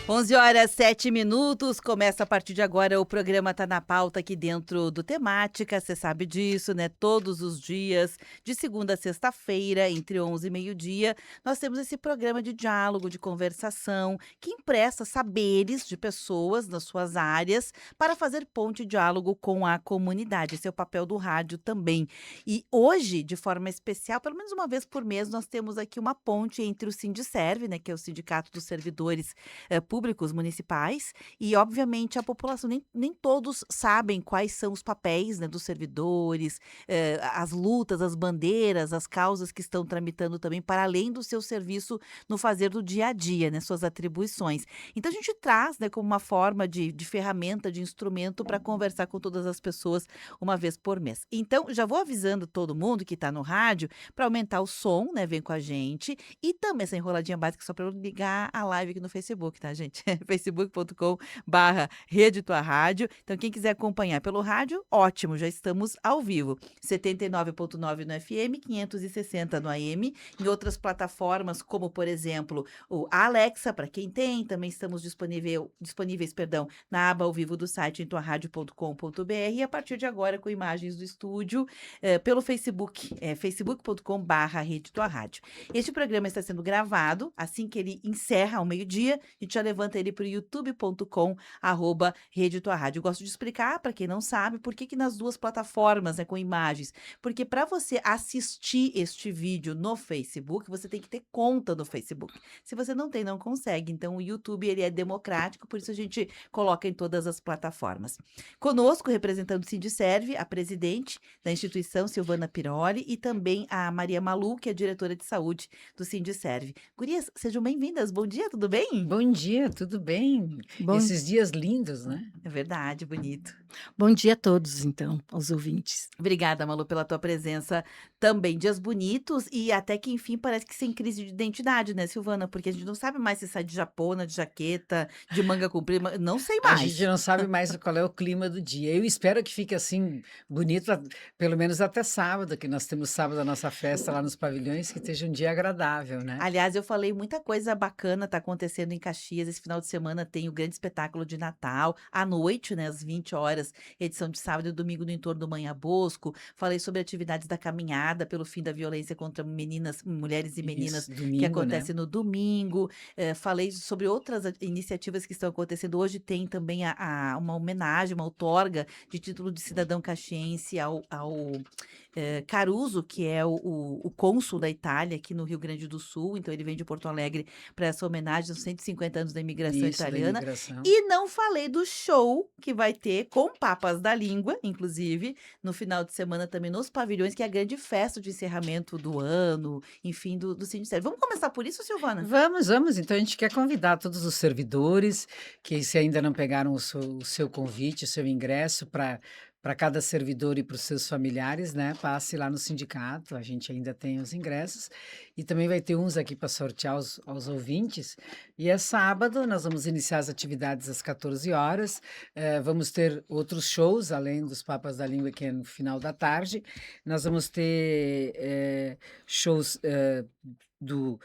11h07, começa a partir de agora o programa Tá na Pauta aqui dentro do Temática, você sabe disso, né? Todos os dias, de segunda a sexta-feira, entre 11 e meio-dia, nós temos esse programa de diálogo, de conversação, que empresta saberes de pessoas nas suas áreas para fazer ponte e diálogo com a comunidade. Esse é o papel do rádio também. E hoje, de forma especial, pelo menos uma vez por mês, nós temos aqui uma ponte entre o Sindicerve, né, que é o Sindicato dos Servidores públicos municipais, e obviamente a população, nem todos sabem quais são os papéis, né, dos servidores, as lutas, as bandeiras, as causas que estão tramitando também para além do seu serviço no fazer do dia a dia, né, suas atribuições. Então a gente traz, né, como uma forma de ferramenta, de instrumento para conversar com todas as pessoas uma vez por mês. Então já vou avisando todo mundo que está no rádio para aumentar o som, né, vem com a gente, e também essa enroladinha básica só para eu ligar a live aqui no Facebook, tá, gente? facebook.com/Rede Tua Rádio. Então, quem quiser acompanhar pelo rádio, ótimo, já estamos ao vivo. 79,9 no FM, 560 no AM. Em outras plataformas, como, por exemplo, o Alexa, para quem tem, também estamos disponíveis, na aba ao vivo do site em tuaradio.com.br e a partir de agora com imagens do estúdio pelo Facebook, facebook.com/Rede Tua Rádio. Este programa está sendo gravado, assim que ele encerra ao meio-dia, a gente já levanta ele para o youtube.com/Rede Tua Rádio. Eu gosto de explicar, para quem não sabe, por que nas duas plataformas, né, com imagens. Porque para você assistir este vídeo no Facebook, você tem que ter conta no Facebook. Se você não tem, não consegue. Então, o YouTube, ele é democrático, por isso a gente coloca em todas as plataformas. Conosco, representando o Sindicerve, a presidente da instituição, Silvana Piroli, e também a Maria Malu, que é diretora de saúde do Sindicerve. Gurias, sejam bem-vindas. Bom dia, tudo bem? Bom dia, tudo bem? Bom, Esses dias lindos, né? É verdade, bonito. bom dia a todos, então, aos ouvintes. Obrigada, Malu, pela tua presença também. Dias bonitos e até que, enfim, parece que sem crise de identidade, né, Silvana? Porque a gente não sabe mais se sai de japona, de jaqueta, de manga comprida, não sei A gente mais. não sabe mais qual é o clima do dia. Eu espero que fique assim bonito, pelo menos até sábado, que nós temos sábado a nossa festa lá nos pavilhões, que esteja um dia agradável, né? Aliás, eu falei muita coisa bacana tá acontecendo em Caxias. Esse final de semana tem o grande espetáculo de Natal, à noite, né, às 20 horas, edição de sábado e domingo no entorno do Manhã Bosco. Falei sobre atividades da caminhada pelo fim da violência contra meninas, mulheres e meninas, Isso, que domingo, né? acontece no domingo. Falei sobre outras iniciativas que estão acontecendo. Hoje tem também uma homenagem, uma outorga de título de cidadão caxiense ao Caruso, que é o cônsul da Itália aqui no Rio Grande do Sul. Então ele vem de Porto Alegre para essa homenagem aos 150 anos da imigração Isso, da italiana. imigração. E não falei do show que vai ter com Papas da Língua, inclusive, no final de semana também nos pavilhões, que é a grande festa de encerramento do ano, enfim, do Sindicerve. Vamos começar por isso, Silvana? Vamos. Então a gente quer convidar todos os servidores que, se ainda não pegaram o seu convite, o seu ingresso para cada servidor e para os seus familiares, né? Passe lá no sindicato, a gente ainda tem os ingressos e também vai ter uns aqui para sortear aos ouvintes. E é sábado, nós vamos iniciar as atividades às 14 horas. Vamos ter outros shows, além dos Papas da Língua, que é no final da tarde. Nós vamos ter shows do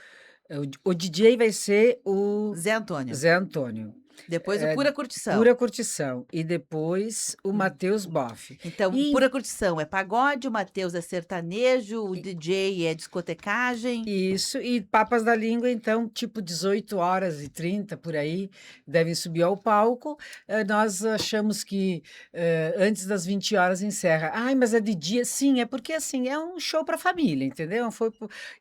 o DJ vai ser o Zé Antônio. Zé Antônio, Depois o Pura Curtição. Pura Curtição, e depois o Matheus Boff. Então, E Pura Curtição é pagode, o Matheus é sertanejo, o DJ é discotecagem. Isso, e Papas da Língua, então, tipo 18h30, por aí, devem subir ao palco. Nós achamos que antes das 20 horas encerra. Ai, mas é de dia? Sim, é porque assim, é um show para família, entendeu?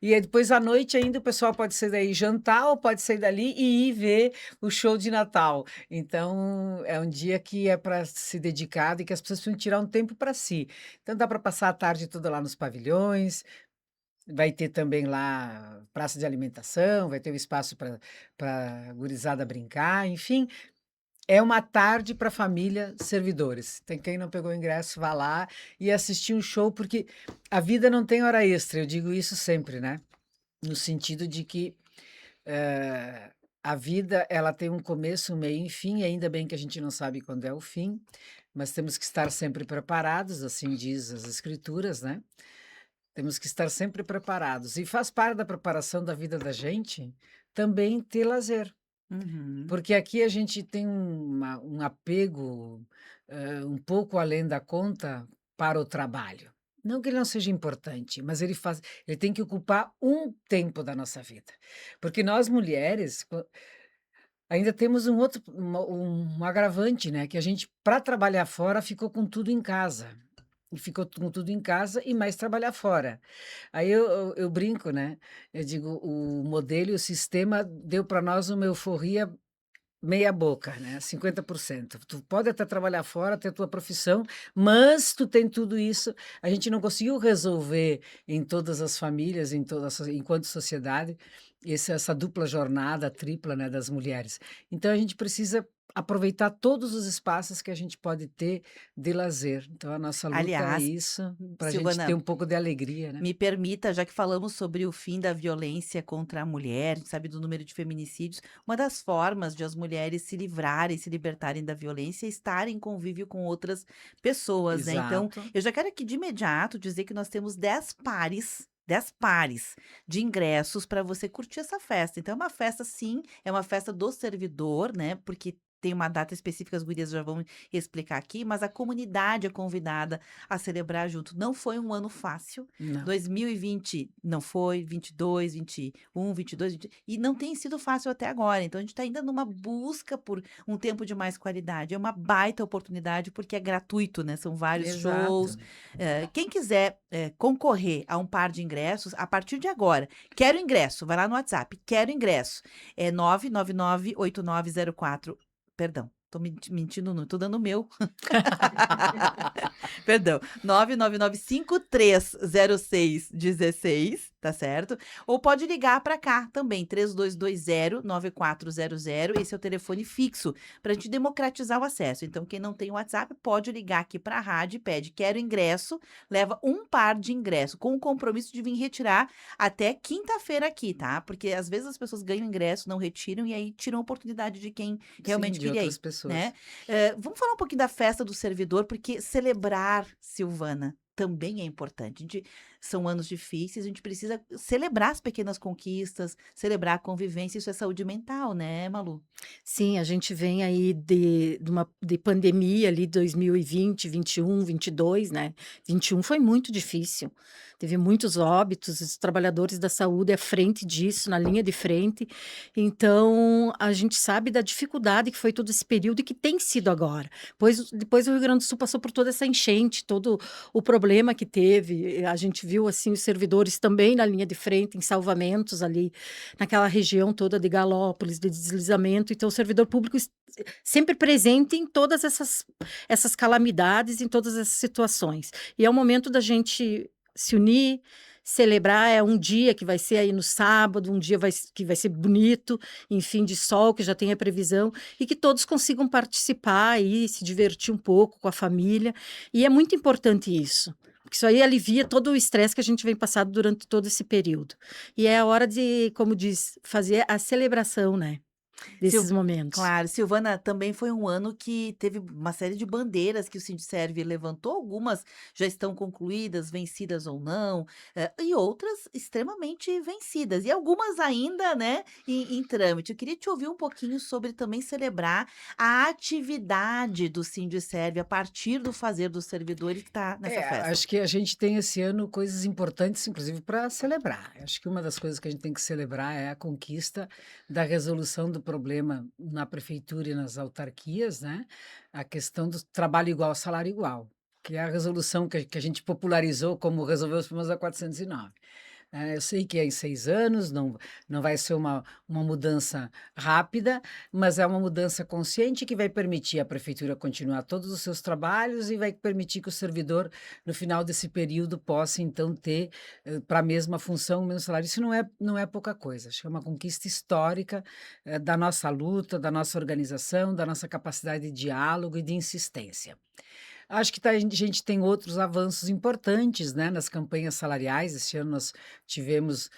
E aí, depois à noite ainda o pessoal pode sair daí jantar ou pode sair dali e ir ver o show de Natal. Então, é um dia que é para se dedicar e que as pessoas precisam tirar um tempo para si. Então, dá para passar a tarde toda lá nos pavilhões. Vai ter também lá praça de alimentação, vai ter o espaço para gurizada brincar, enfim, é uma tarde para família servidores. Tem quem não pegou o ingresso, vá lá e assistir um show, porque a vida não tem hora extra, eu digo isso sempre, né? No sentido de que a vida ela tem um começo, um meio e fim, e ainda bem que a gente não sabe quando é o fim, mas temos que estar sempre preparados, assim diz as escrituras, né? Temos que estar sempre preparados. E faz parte da preparação da vida da gente também ter lazer. Uhum. Porque aqui a gente tem um apego, um pouco além da conta para o trabalho. Não que ele não seja importante, mas ele tem que ocupar um tempo da nossa vida. Porque nós mulheres ainda temos um agravante, né, que a gente, para trabalhar fora, ficou com tudo em casa. E ficou com tudo em casa e mais trabalhar fora. Aí eu brinco, né, eu digo: "O modelo e o sistema deu para nós uma euforia meia boca, né, 50%. Tu pode até trabalhar fora, ter tua profissão, mas tu tem tudo isso, a gente não conseguiu resolver em todas as famílias, em toda a enquanto sociedade, essa dupla jornada, tripla, né, das mulheres. Então a gente precisa aproveitar todos os espaços que a gente pode ter de lazer. Então a nossa luta é Aliás, isso, para a gente ter Silvana, um pouco de alegria, né. me permita, já que falamos sobre o fim da violência contra a mulher, a gente sabe do número de feminicídios, uma das formas de as mulheres se livrarem, se libertarem da violência é estar em convívio com outras pessoas, né. Então, Exato. eu já quero aqui de imediato dizer que nós temos 10 pares de ingressos para você curtir essa festa. Então é uma festa sim, é uma festa do servidor, né, porque tem uma data específica, as gurias já vão explicar aqui, mas a comunidade é convidada a celebrar junto. Não foi um ano fácil, Não, 2020 não foi, 22, 21, 22, 20 e não tem sido fácil até agora, então a gente está ainda numa busca por um tempo de mais qualidade. É uma baita oportunidade, porque é gratuito, né, são vários shows. exato. Quem quiser, concorrer a um par de ingressos, a partir de agora, quero ingresso, vai lá no WhatsApp, quero ingresso, é 9998904 perdão, tô mentindo não, tô dando o meu. Perdão, 999530616, tá certo? Ou pode ligar para cá também, 3220-9400, esse é o telefone fixo, para a gente democratizar o acesso. Então, quem não tem o WhatsApp, pode ligar aqui para a rádio e pede, quero ingresso, leva um par de ingresso, com o compromisso de vir retirar até quinta-feira aqui, tá? Porque às vezes as pessoas ganham ingresso, não retiram, e aí tiram a oportunidade de quem Sim, realmente de queria outras ir, né? pessoas. Vamos falar um pouquinho da festa do servidor, porque celebrar, Silvana, também é importante. São anos difíceis, a gente precisa celebrar as pequenas conquistas, celebrar a convivência, isso é saúde mental, né, Malu? Sim, a gente vem aí de pandemia ali 2020, 21, 22, né. 21 foi muito difícil, teve muitos óbitos, os trabalhadores da saúde à frente disso, na linha de frente, então a gente sabe da dificuldade que foi todo esse período e que tem sido agora. Pois depois o Rio Grande do Sul passou por toda essa enchente, todo o problema que teve, a gente viu, assim, os servidores também na linha de frente, em salvamentos ali, naquela região toda de Galópolis, de deslizamento, então o servidor público sempre presente em todas essas calamidades, em todas essas situações. E é o momento da gente se unir, celebrar, é um dia que vai ser aí no sábado, um dia que vai ser bonito, enfim, de sol, que já tem a previsão, e que todos consigam participar e se divertir um pouco com a família, e é muito importante isso, porque isso aí alivia todo o estresse que a gente vem passando durante todo esse período. E é a hora de, como diz, fazer a celebração, né, Sil desses momentos. Claro, Silvana, também foi um ano que teve uma série de bandeiras que o Sindserv levantou, algumas já estão concluídas, vencidas ou não, e outras extremamente vencidas, e algumas ainda, né, em trâmite. Eu queria te ouvir um pouquinho sobre também celebrar a atividade do Sindserv a partir do fazer dos servidores que está nessa É, festa. acho que a gente tem esse ano coisas importantes, inclusive para celebrar. Acho que uma das coisas que a gente tem que celebrar é a conquista da resolução do problema na prefeitura e nas autarquias, né? A questão do trabalho igual, salário igual, que é a resolução que a gente popularizou como resolver os problemas da 409. Eu sei que é em 6 anos, não vai ser uma mudança rápida, mas é uma mudança consciente que vai permitir à prefeitura continuar todos os seus trabalhos e vai permitir que o servidor, no final desse período, possa então ter, para a mesma função, o mesmo salário. Isso não é pouca coisa, acho que é uma conquista histórica, da nossa luta, da nossa organização, da nossa capacidade de diálogo e de insistência. Acho que a gente tem outros avanços importantes, né, nas campanhas salariais. Esse ano nós tivemos,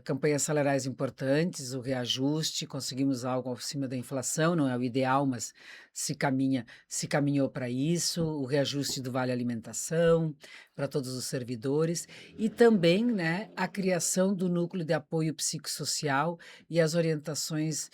campanhas salariais importantes, o reajuste, conseguimos algo acima da inflação, não é o ideal, mas se caminhou para isso, o reajuste do vale alimentação para todos os servidores e também, né, a criação do núcleo de apoio psicossocial e as orientações,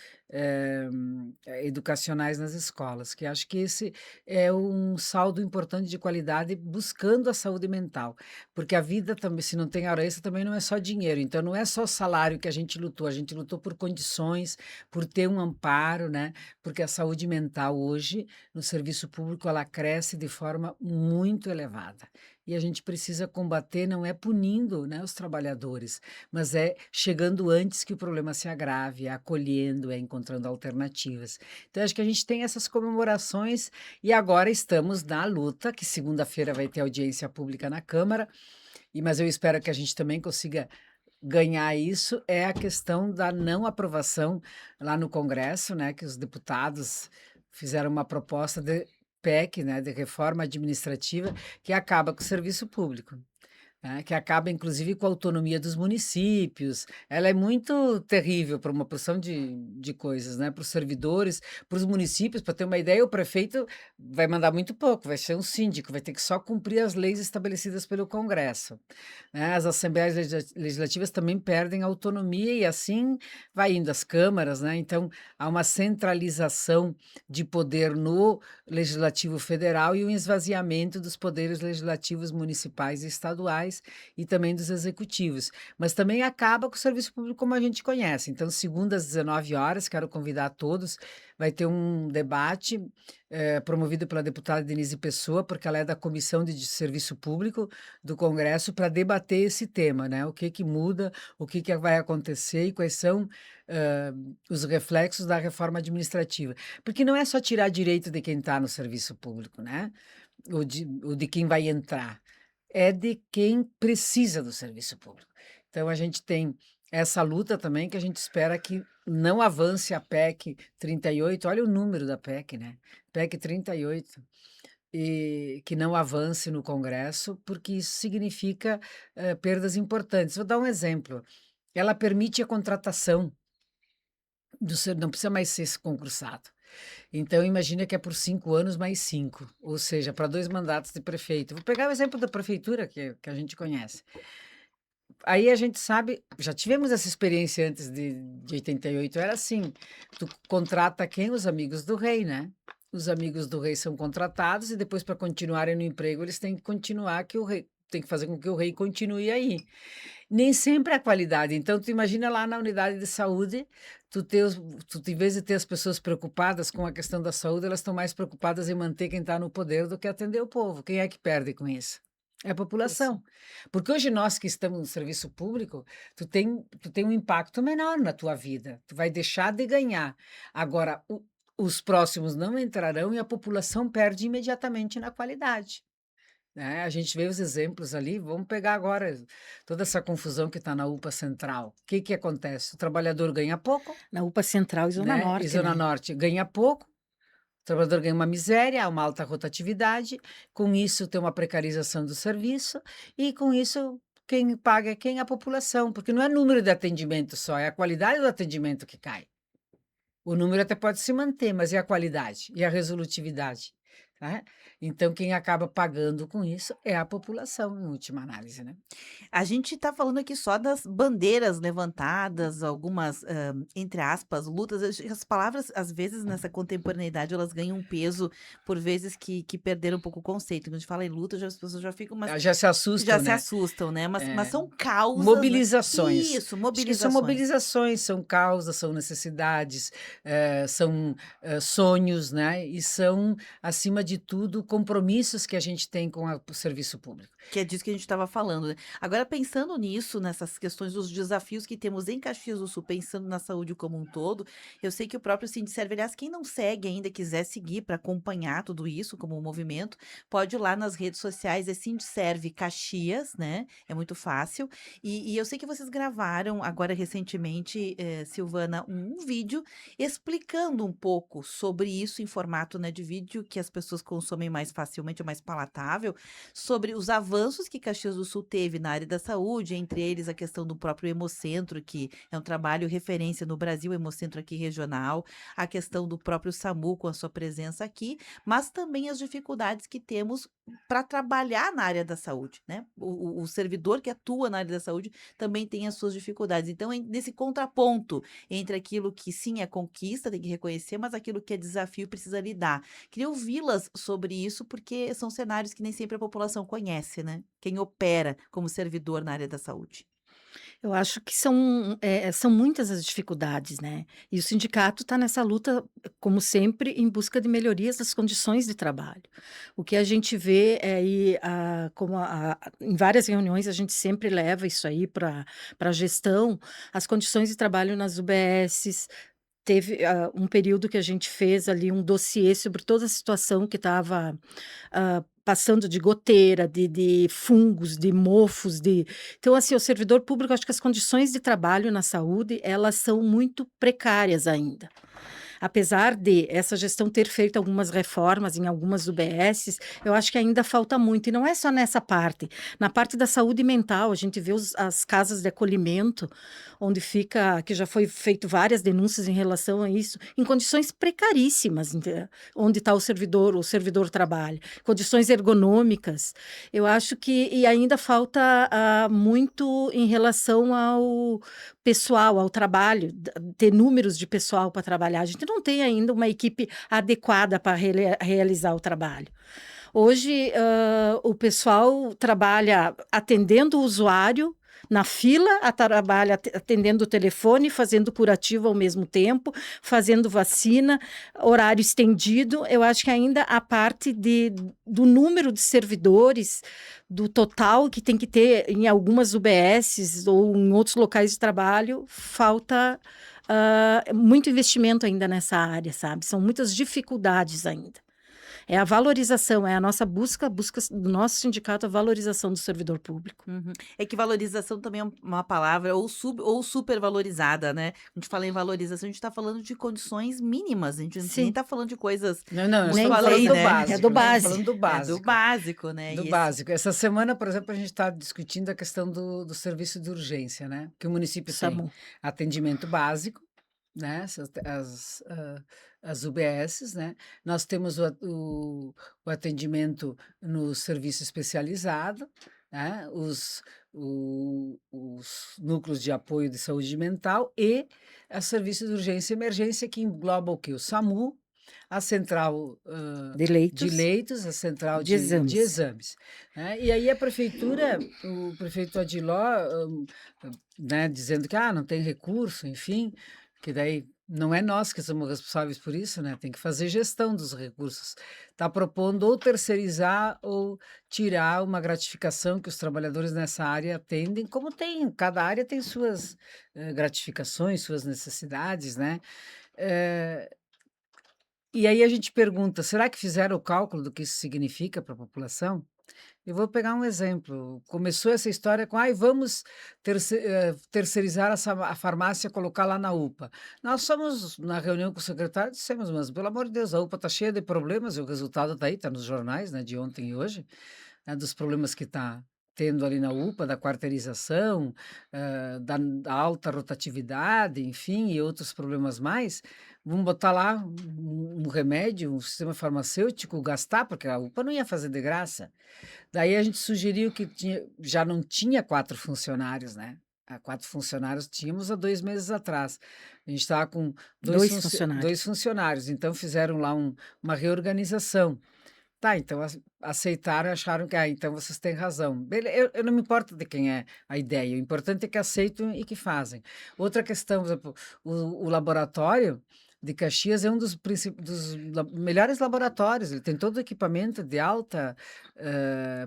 educacionais nas escolas, que acho que esse é um saldo importante de qualidade buscando a saúde mental, porque a vida também, se não tem hora extra, também não é só dinheiro, então não é só o salário que a gente lutou por condições, por ter um amparo, né, porque a saúde mental hoje, no serviço público, ela cresce de forma muito elevada. E a gente precisa combater, não é punindo, né, os trabalhadores, mas é chegando antes que o problema se agrave, é acolhendo, é encontrando alternativas. Então, acho que a gente tem essas comemorações e agora estamos na luta, que segunda-feira vai ter audiência pública na Câmara, mas eu espero que a gente também consiga ganhar isso, é a questão da não aprovação lá no Congresso, né, que os deputados fizeram uma proposta de PEC, né, de reforma administrativa, que acaba com o serviço público. Né, que acaba inclusive com a autonomia dos municípios. Ela é muito terrível para uma porção de coisas, né, para os servidores, para os municípios, para ter uma ideia, o prefeito vai mandar muito pouco, vai ser um síndico, vai ter que só cumprir as leis estabelecidas pelo Congresso, né. As assembleias legislativas também perdem autonomia e assim vai indo as câmaras, né, então há uma centralização de poder no legislativo federal e um esvaziamento dos poderes legislativos municipais e estaduais e também dos executivos. Mas também acaba com o serviço público como a gente conhece. Então, segunda às 19 horas, quero convidar a todos, vai ter um debate promovido pela deputada Denise Pessoa, porque ela é da Comissão de Serviço Público do Congresso, para debater esse tema, né? O que que muda, o que que vai acontecer e quais são os reflexos da reforma administrativa. Porque não é só tirar direito de quem está no serviço público, né? Ou de quem vai entrar, é de quem precisa do serviço público. Então, a gente tem essa luta também que a gente espera que não avance a PEC 38, olha o número da PEC, né? PEC 38, e que não avance no Congresso, porque isso significa perdas importantes. Vou dar um exemplo. Ela permite a contratação não precisa mais ser concursado. Então, imagina que é por 5 anos mais 5, ou seja, para 2 mandatos de prefeito. Vou pegar o exemplo da prefeitura, que a gente conhece. Aí a gente sabe, já tivemos essa experiência antes de 88, era assim, tu contrata quem? Os amigos do rei, né? Os amigos do rei são contratados e depois, para continuarem no emprego, eles têm que continuar que o rei tem que fazer com que o rei continue aí. Nem sempre é a qualidade. Então, tu imagina lá na unidade de saúde, tu ter em vez de ter as pessoas preocupadas com a questão da saúde, elas estão mais preocupadas em manter quem está no poder do que atender o povo. Quem é que perde com isso? É a Isso. população. Porque hoje nós que estamos no serviço público, tu tem um impacto menor na tua vida. Tu vai deixar de ganhar. Agora, os próximos não entrarão e a população perde imediatamente na qualidade. Né, a gente vê os exemplos ali, vamos pegar agora toda essa confusão que está na UPA Central. O que que acontece? O trabalhador ganha pouco, Na UPA Central e Zona né, e Norte, Zona né. Norte ganha pouco, o trabalhador ganha uma miséria, há uma alta rotatividade, com isso tem uma precarização do serviço, e com isso quem paga é quem? A população, porque não é número de atendimento só, é a qualidade do atendimento que cai. O número até pode se manter, mas e a qualidade? E a resolutividade? Né? Então, quem acaba pagando com isso é a população, em última análise, né? A gente está falando aqui só das bandeiras levantadas, algumas, entre aspas, lutas. As palavras, às vezes, nessa contemporaneidade, elas ganham um peso, por vezes, que perderam um pouco o conceito. Quando a gente fala em luta, as pessoas já ficam, mas Já se já assustam, se né? assustam, né? Mas É, são causas, né? mobilizações. Isso, Acho que são mobilizações. mobilizações, são causas, são necessidades, são sonhos, né? E são, acima de tudo, compromissos que a gente tem com o serviço público. Que é disso que a gente estava falando, né. Agora pensando nisso, nessas questões dos desafios que temos em Caxias do Sul, pensando na saúde como um todo, eu sei que o próprio Sindserve, aliás, quem não segue ainda, quiser seguir para acompanhar tudo isso como um movimento, pode ir lá nas redes sociais, é Sindserve Caxias, né, é muito fácil. E eu sei que vocês gravaram agora recentemente, Silvana, um vídeo explicando um pouco sobre isso em formato, né, de vídeo, que as pessoas consomem mais facilmente, é mais palatável, sobre os avanços avanços que Caxias do Sul teve na área da saúde, entre eles a questão do próprio Hemocentro, que é um trabalho referência no Brasil, Hemocentro aqui regional, a questão do próprio SAMU com a sua presença aqui, mas também as dificuldades que temos para trabalhar na área da saúde, né? O servidor que atua na área da saúde também tem as suas dificuldades. Então, nesse contraponto entre aquilo que sim é conquista, tem que reconhecer, mas aquilo que é desafio precisa lidar. Queria ouvi-las sobre isso, porque são cenários que nem sempre a população conhece, né? Quem opera como servidor na área da saúde. Eu acho que são muitas as dificuldades, né, e o sindicato está nessa luta, como sempre, em busca de melhorias das condições de trabalho. O que a gente vê é aí, como em várias reuniões a gente sempre leva isso aí para a gestão, as condições de trabalho nas UBSs. Teve, um período que a gente fez ali um dossiê sobre toda a situação que estava, passando de goteira, de fungos, de mofos, então, assim, o servidor público, acho que as condições de trabalho na saúde, elas são muito precárias ainda. Apesar de essa gestão ter feito algumas reformas em algumas UBSs, eu acho que ainda falta muito. E não é só nessa parte. Na parte da saúde mental, a gente vê as casas de acolhimento, onde fica, que já foi feito várias denúncias em relação a isso, em condições precaríssimas, onde está o servidor trabalha, condições ergonômicas. Eu acho que e ainda falta muito em relação ao pessoal, ao trabalho, ter números de pessoal para trabalhar. A gente não tem ainda uma equipe adequada para realizar o trabalho. Hoje, o pessoal trabalha atendendo o usuário na fila, trabalha atendendo o telefone, fazendo curativo ao mesmo tempo, fazendo vacina, horário estendido. Eu acho que ainda a parte do número de servidores, do total que tem que ter em algumas UBSs ou em outros locais de trabalho, falta muito investimento ainda nessa área, sabe? São muitas dificuldades ainda. É a valorização, é a nossa busca do nosso sindicato, a valorização do servidor público. Uhum. É que valorização também é uma palavra ou supervalorizada, né? A gente fala em valorização, a gente está falando de condições mínimas, a gente nem Sim, está falando de coisas Não, não, nós muito nem estamos falando além, do tem, né? é do básico, nós estamos base. falando do É do básico. básico, né? Do E esse, básico. Essa semana, por exemplo, a gente está discutindo a questão do serviço de urgência, né? Que o município tem SAMU. atendimento básico, né? As UBSs, né? Nós temos o atendimento no serviço especializado, né? Os núcleos de apoio de saúde mental e o serviço de urgência e emergência, que engloba o quê? O SAMU, a central De de leitos, leitos, a central de de exames. exames, né? E aí a prefeitura, o prefeito Adiló, né, dizendo que não tem recurso, enfim, que daí não é nós que somos responsáveis por isso, né? Tem que fazer gestão dos recursos. Está propondo ou terceirizar ou tirar uma gratificação que os trabalhadores nessa área atendem, como tem, cada área tem suas gratificações, suas necessidades, né? Eh, e aí a gente pergunta: será que fizeram o cálculo do que isso significa para a população? Eu vou pegar um exemplo. Começou essa história com: "Ai, vamos terceirizar a farmácia, colocar lá na UPA". Nós fomos na reunião com o secretário, dissemos: "Mas, pelo amor de Deus, a UPA está cheia de problemas", e o resultado está aí, está nos jornais, né, de ontem e hoje, né, dos problemas que está tendo ali na UPA, da quarteirização, da alta rotatividade, enfim, e outros problemas mais. Vamos botar lá um remédio, um sistema farmacêutico, gastar, porque a UPA não ia fazer de graça. Daí a gente sugeriu que já não tinha 4 funcionários, né, 4 funcionários tínhamos há 2 meses atrás. A gente estava com 2 2 funcionários. funcionários, então fizeram lá uma reorganização. Tá, então aceitaram e acharam que: então vocês têm razão". Eu não me importo de quem é a ideia, o importante é que aceitam e que fazem. Outra questão, por exemplo, o laboratório de Caxias é um dos melhores laboratórios, ele tem todo o equipamento de alta,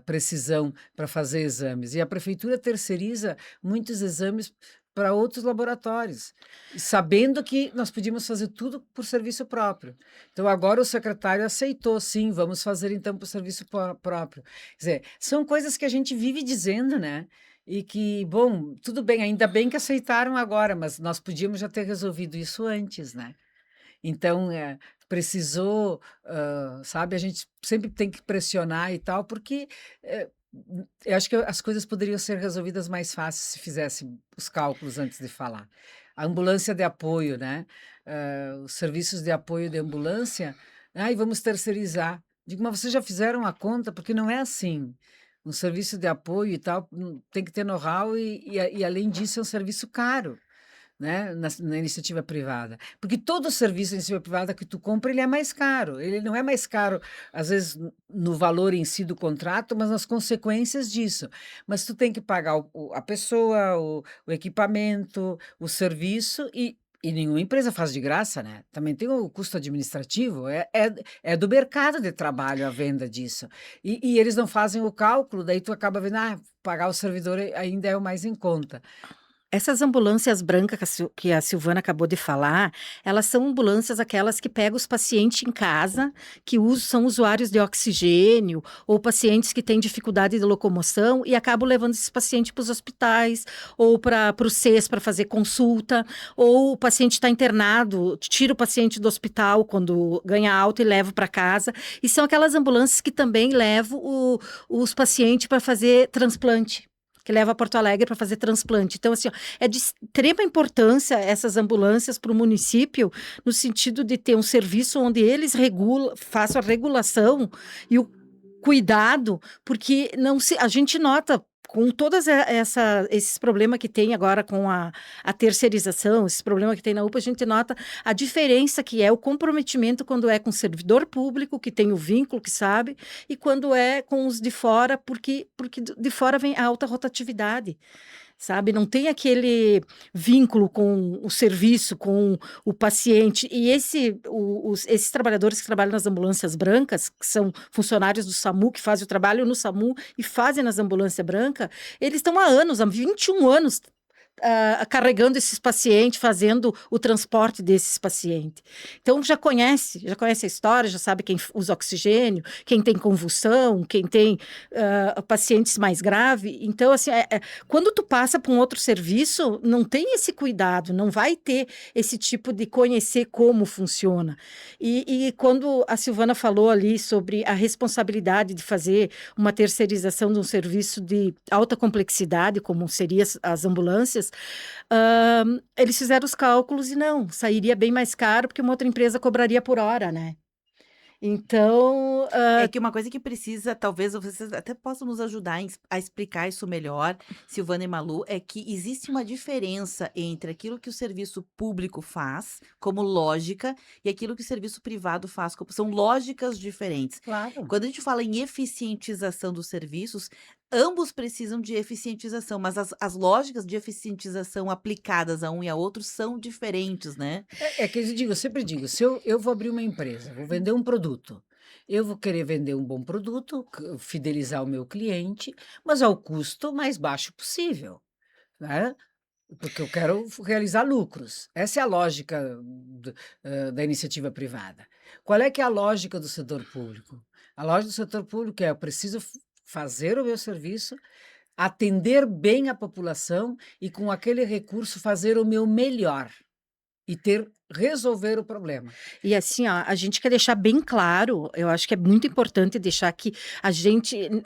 precisão para fazer exames, e a prefeitura terceiriza muitos exames para outros laboratórios, sabendo que nós podíamos fazer tudo por serviço próprio. Então agora o secretário aceitou, sim, vamos fazer então por serviço próprio. Quer dizer, são coisas que a gente vive dizendo, né? E que, bom, tudo bem, ainda bem que aceitaram agora, mas nós podíamos já ter resolvido isso antes, né? Então, precisou, sabe, a gente sempre tem que pressionar e tal, porque Eu acho que as coisas poderiam ser resolvidas mais fácil se fizesse os cálculos antes de falar. A ambulância de apoio, né, os serviços de apoio de ambulância, "Ai, vamos terceirizar". Digo: "Mas vocês já fizeram a conta? Porque não é assim. Um serviço de apoio e tal, tem que ter know-how e além disso é um serviço caro". Né, na iniciativa privada. Porque todo serviço da iniciativa privada que tu compra, ele é mais caro. Ele não é mais caro, às vezes, no valor em si do contrato, mas nas consequências disso. Mas tu tem que pagar a pessoa, o equipamento, o serviço e nenhuma empresa faz de graça, né? Também tem o custo administrativo, é do mercado de trabalho a venda disso. E eles não fazem o cálculo, daí tu acaba vendo, pagar o servidor ainda é o mais em conta. Essas ambulâncias brancas que a Silvana acabou de falar, elas são ambulâncias aquelas que pegam os pacientes em casa, que são usuários de oxigênio, ou pacientes que têm dificuldade de locomoção e acabam levando esses pacientes para os hospitais, ou para o CES para fazer consulta, ou o paciente está internado, tira o paciente do hospital quando ganha alta e leva para casa. E são aquelas ambulâncias que também levam os pacientes para fazer transplante, que leva a Porto Alegre para fazer transplante. Então, assim, ó, é de extrema importância essas ambulâncias para o município, no sentido de ter um serviço onde eles façam a regulação e o cuidado, porque a gente nota com todos esses problemas que tem agora com a terceirização, esses problemas que tem na UPA, a gente nota a diferença que é o comprometimento quando é com o servidor público, que tem o vínculo, que sabe, e quando é com os de fora, porque de fora vem a alta rotatividade. Sabe, não tem aquele vínculo com o serviço, com o paciente. E esses trabalhadores que trabalham nas ambulâncias brancas, que são funcionários do SAMU, que fazem o trabalho no SAMU e fazem nas ambulâncias brancas, eles estão há anos, há 21 anos, carregando esses pacientes, fazendo o transporte desses pacientes. Então, já conhece a história, já sabe quem usa oxigênio, quem tem convulsão, quem tem pacientes mais graves. Então, assim, quando tu passa para um outro serviço, não tem esse cuidado, não vai ter esse tipo de conhecer como funciona. E quando a Silvana falou ali sobre a responsabilidade de fazer uma terceirização de um serviço de alta complexidade, como seriam as ambulâncias, eles fizeram os cálculos e não, sairia bem mais caro porque uma outra empresa cobraria por hora, né? Então, É que uma coisa que precisa, talvez vocês até possam nos ajudar a explicar isso melhor, Silvana e Malu, é que existe uma diferença entre aquilo que o serviço público faz, como lógica, e aquilo que o serviço privado faz, são lógicas diferentes. Claro. Quando a gente fala em eficientização dos serviços, ambos precisam de eficientização, mas as lógicas de eficientização aplicadas a um e a outro são diferentes, né? É que eu sempre digo, se eu vou abrir uma empresa, vou vender um produto, eu vou querer vender um bom produto, fidelizar o meu cliente, mas ao custo mais baixo possível, né? Porque eu quero realizar lucros. Essa é a lógica da iniciativa privada. Qual é que é a lógica do setor público? A lógica do setor público é: eu preciso fazer o meu serviço, atender bem a população e, com aquele recurso, fazer o meu melhor e resolver o problema. e assim, ó, a gente quer deixar bem claro, eu acho que é muito importante deixar que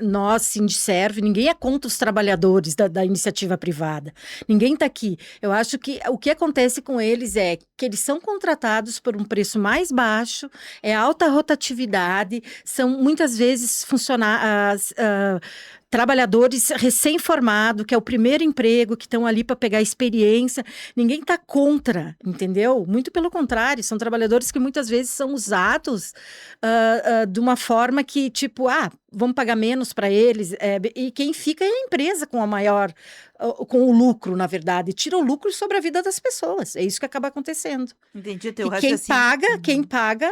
nós, Sindicerv, ninguém é contra os trabalhadores da iniciativa privada. Ninguém está aqui. Eu acho que o que acontece com eles é que eles são contratados por um preço mais baixo, é alta rotatividade, são muitas vezes trabalhadores recém-formados, que é o primeiro emprego, que estão ali para pegar experiência. Ninguém está contra, entendeu? Muito pelo contrário, são trabalhadores que muitas vezes são usados de uma forma que, tipo, vamos pagar menos para eles. E quem fica é a empresa com com o lucro, na verdade. Tira o lucro sobre a vida das pessoas. É isso que acaba acontecendo. Entendi o teu E quem raciocínio. paga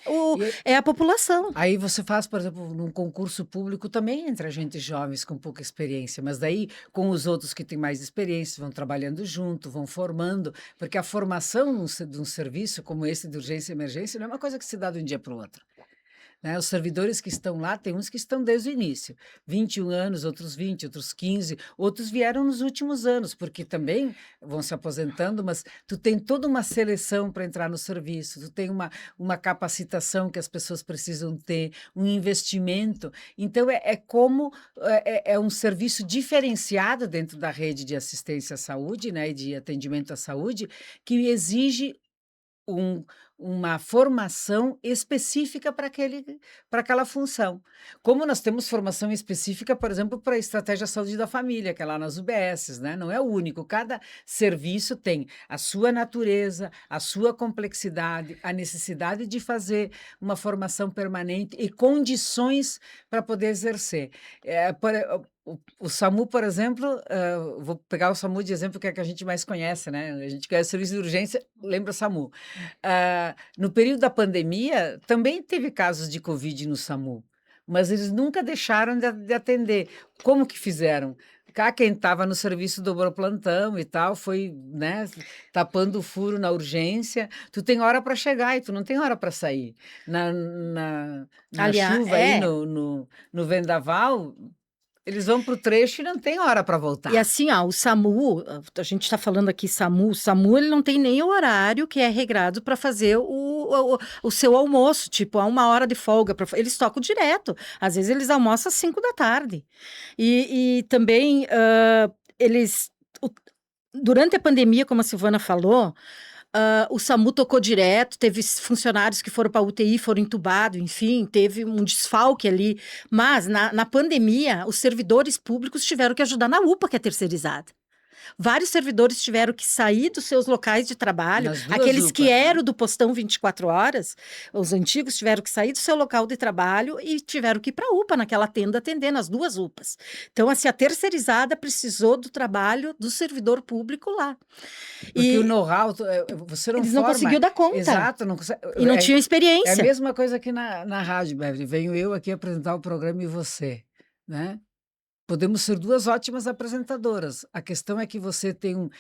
E é a população. aí você faz, por exemplo, num concurso público também entra gente jovens com pouca experiência, mas daí com os outros que têm mais experiência, vão trabalhando junto, vão formando, porque a formação de um serviço como esse de urgência e emergência não é uma coisa que se dá de um dia para o outro. né? Os servidores que estão lá, tem uns que estão desde o início, 21 anos, outros 20, outros 15, outros vieram nos últimos anos, porque também vão se aposentando, mas tu tem toda uma seleção para entrar no serviço, tu tem uma capacitação que as pessoas precisam ter, um investimento. Então, é um serviço diferenciado dentro da rede de assistência à saúde, né, e de atendimento à saúde, que exige um uma formação específica para aquela função. Como nós temos formação específica, por exemplo, para a estratégia saúde da família, que é lá nas UBSs, né, não é o único, cada serviço tem a sua natureza, a sua complexidade, a necessidade de fazer uma formação permanente e condições para poder exercer. O SAMU, por exemplo, vou pegar o SAMU de exemplo, que é o que a gente mais conhece, né, a gente conhece o serviço de urgência, lembra SAMU. No período da pandemia, também teve casos de Covid no SAMU, mas eles nunca deixaram de atender. Como que fizeram? Quem estava no serviço dobrou plantão e tal, foi, né, tapando o furo na urgência. Tu tem hora para chegar e tu não tem hora para sair. Na Aliás, chuva aí, no vendaval, eles vão para o trecho e não tem hora para e voltar. assim, o SAMU, a gente está falando aqui SAMU, o SAMU ele não tem nem o horário que é regrado para fazer o seu almoço, tipo, há 1 hora de folga, eles tocam direto, às vezes eles almoçam às 5 da tarde, e também eles, o- durante a pandemia, como a Silvana falou, o SAMU tocou direto, teve funcionários que foram para UTI, foram entubados, enfim, teve um desfalque ali. Mas na pandemia, os servidores públicos tiveram que ajudar na UPA, que é terceirizada. Vários servidores tiveram que sair dos seus locais de trabalho, Nas duas aqueles que UPAs, né? eram do postão 24 horas, os antigos tiveram que sair do seu local de trabalho e tiveram que ir para a UPA, naquela tenda, atender nas 2 UPAs. Então, assim, a terceirizada precisou do trabalho do servidor público lá. Porque o E know-how, você não eles não forma. conseguiam dar conta. Exato, não consegue. E não tinham É a experiência. mesma coisa aqui na rádio, Beverly. Venho eu aqui apresentar o programa e você, né? Podemos ser duas ótimas apresentadoras. A questão é que você tem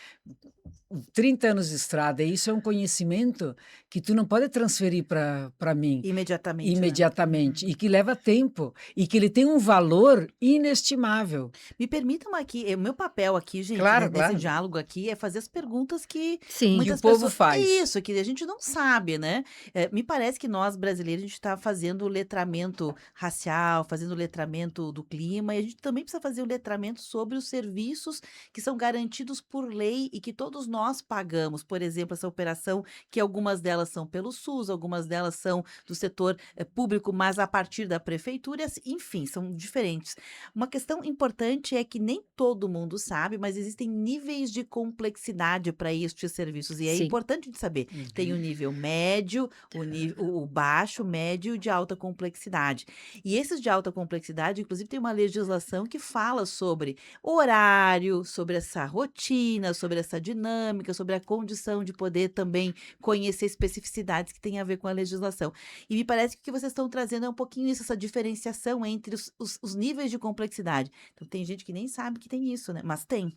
30 anos de estrada, e isso é um conhecimento que tu não pode transferir para mim Imediatamente, né? imediatamente, e que leva tempo, e que ele tem um valor inestimável. Me permitam aqui, o meu papel aqui, gente, Claro, nesse claro. diálogo aqui, é fazer as perguntas que Sim. Que muitas o povo pessoas. faz. Isso, que a gente não sabe, né? Me parece que nós, brasileiros, a gente está fazendo o letramento racial, fazendo o letramento do clima, e a gente também precisa fazer o letramento sobre os serviços que são garantidos por lei e que todos nós pagamos. Por exemplo, essa operação, que algumas delas são pelo SUS, algumas delas são do setor público, mas a partir da prefeitura, enfim, são diferentes. Uma questão importante é que nem todo mundo sabe, mas existem níveis de complexidade para estes serviços, e é Sim. importante de saber. Tem o nível médio, o baixo, médio e de alta complexidade. E esses de alta complexidade, inclusive, tem uma legislação que fala sobre horário, sobre essa rotina, sobre essa dinâmica, sobre a condição de poder também conhecer especificidades que têm a ver com a legislação. E me parece que o que vocês estão trazendo é um pouquinho isso, essa diferenciação entre os níveis de complexidade. Então, tem gente que nem sabe que tem isso, né? Mas tem.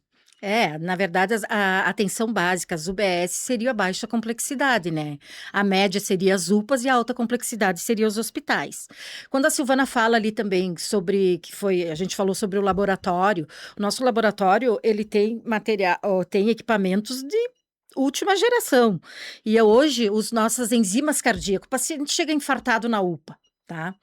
Na verdade, a atenção básica, as UBS, seria a baixa complexidade, né? A média seria as UPAs e a alta complexidade seria os hospitais. Quando a Silvana fala ali também sobre, a gente falou sobre o laboratório, o nosso laboratório, ele tem tem equipamentos de última geração. E hoje, as nossas enzimas cardíacas, o paciente chega infartado na UPA, tá?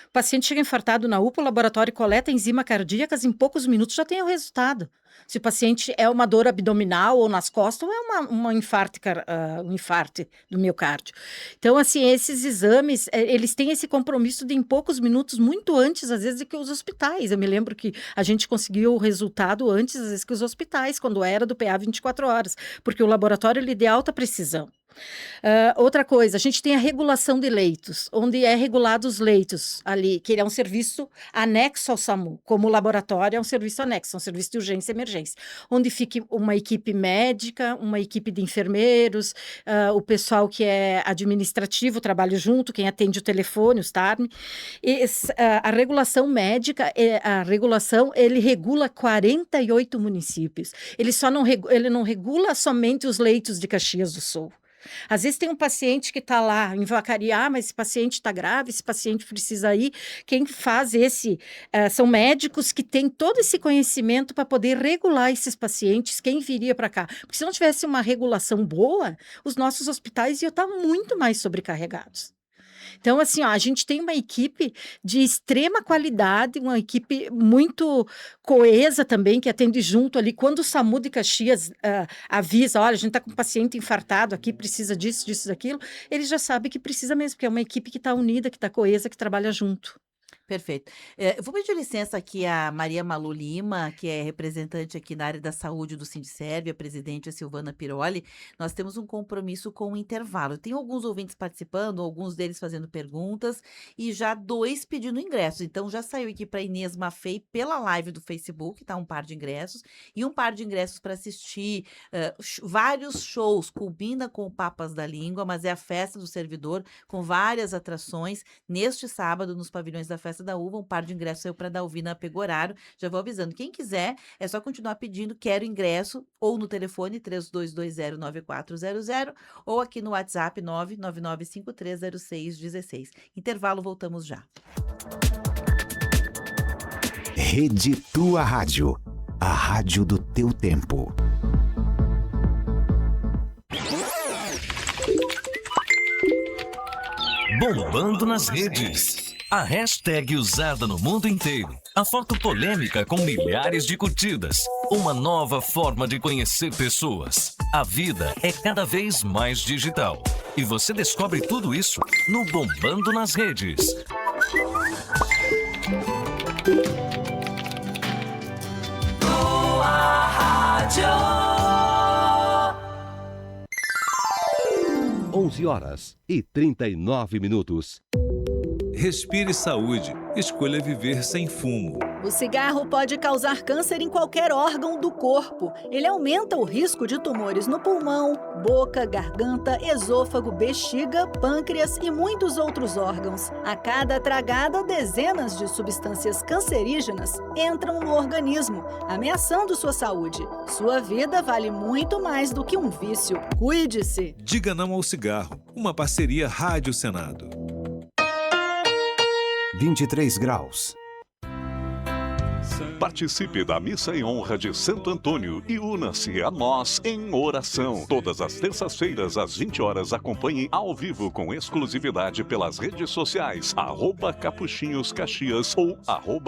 O paciente chega infartado na UPA, o laboratório coleta enzimas cardíacas, em poucos minutos já tem o resultado. Se o paciente é uma dor abdominal ou nas costas, ou é um infarte do miocárdio. Então, assim, esses exames, eles têm esse compromisso de em poucos minutos, muito antes, às vezes, do que os hospitais. Eu me lembro que a gente conseguiu o resultado antes, às vezes, que os hospitais, quando era do PA 24 horas, porque o laboratório ele de alta precisão. Outra coisa, a gente tem a regulação de leitos, onde é regulado os leitos ali, que ele é um serviço anexo ao SAMU, como o laboratório é um serviço anexo, é um serviço de urgência e emergência, onde fique uma equipe médica, uma equipe de enfermeiros, o pessoal que é administrativo, trabalha junto, quem atende o telefone, os TARM. A regulação médica, ele regula 48 municípios. Ele não regula somente os leitos de Caxias do Sul. Às vezes tem um paciente que está lá em Vacaria, mas esse paciente está grave, esse paciente precisa ir. Quem faz são médicos que têm todo esse conhecimento para poder regular esses pacientes, quem viria para cá. Porque se não tivesse uma regulação boa, os nossos hospitais iam estar muito mais sobrecarregados. Então, assim, ó, a gente tem uma equipe de extrema qualidade, uma equipe muito coesa também, que atende junto ali. Quando o SAMU de Caxias avisa, olha, a gente está com um paciente infartado aqui, precisa disso, disso, daquilo, ele já sabe que precisa mesmo, porque é uma equipe que está unida, que está coesa, que trabalha junto. Perfeito. Eu vou pedir licença aqui a Maria Malu Lima, que é representante aqui na área da saúde do Sindiserve, a presidente a Silvana Piroli. Nós temos um compromisso com o intervalo. Tem alguns ouvintes participando, alguns deles fazendo perguntas e já 2 pedindo ingressos. Então já saiu aqui para Inês Maffei pela live do Facebook, tá? Um par de ingressos e um par de ingressos para assistir vários shows. Combina com o Papas da Língua, mas é a festa do servidor com várias atrações neste sábado nos pavilhões da Festa da Uva. Um par de ingressos saiu para Dalvina Pegorário. Já vou avisando. Quem quiser, é só continuar pedindo quero ingresso ou no telefone 32209400 ou aqui no WhatsApp 999530616. Intervalo, voltamos já. Rede Tua Rádio, a rádio do teu tempo. Bombando nas redes. A hashtag usada no mundo inteiro. A foto polêmica com milhares de curtidas. Uma nova forma de conhecer pessoas. A vida é cada vez mais digital. E você descobre tudo isso no Bombando nas Redes. Tua Rádio. 11h39. Respire saúde. Escolha viver sem fumo. O cigarro pode causar câncer em qualquer órgão do corpo. Ele aumenta o risco de tumores no pulmão, boca, garganta, esôfago, bexiga, pâncreas e muitos outros órgãos. A cada tragada, dezenas de substâncias cancerígenas entram no organismo, ameaçando sua saúde. Sua vida vale muito mais do que um vício. Cuide-se! Diga não ao cigarro. Uma parceria Rádio Senado. 23 graus. Participe da missa em honra de Santo Antônio e una-se a nós em oração. Todas as terças-feiras, às 20 horas, acompanhe ao vivo com exclusividade pelas redes sociais, @Capuchinhos Caxias ou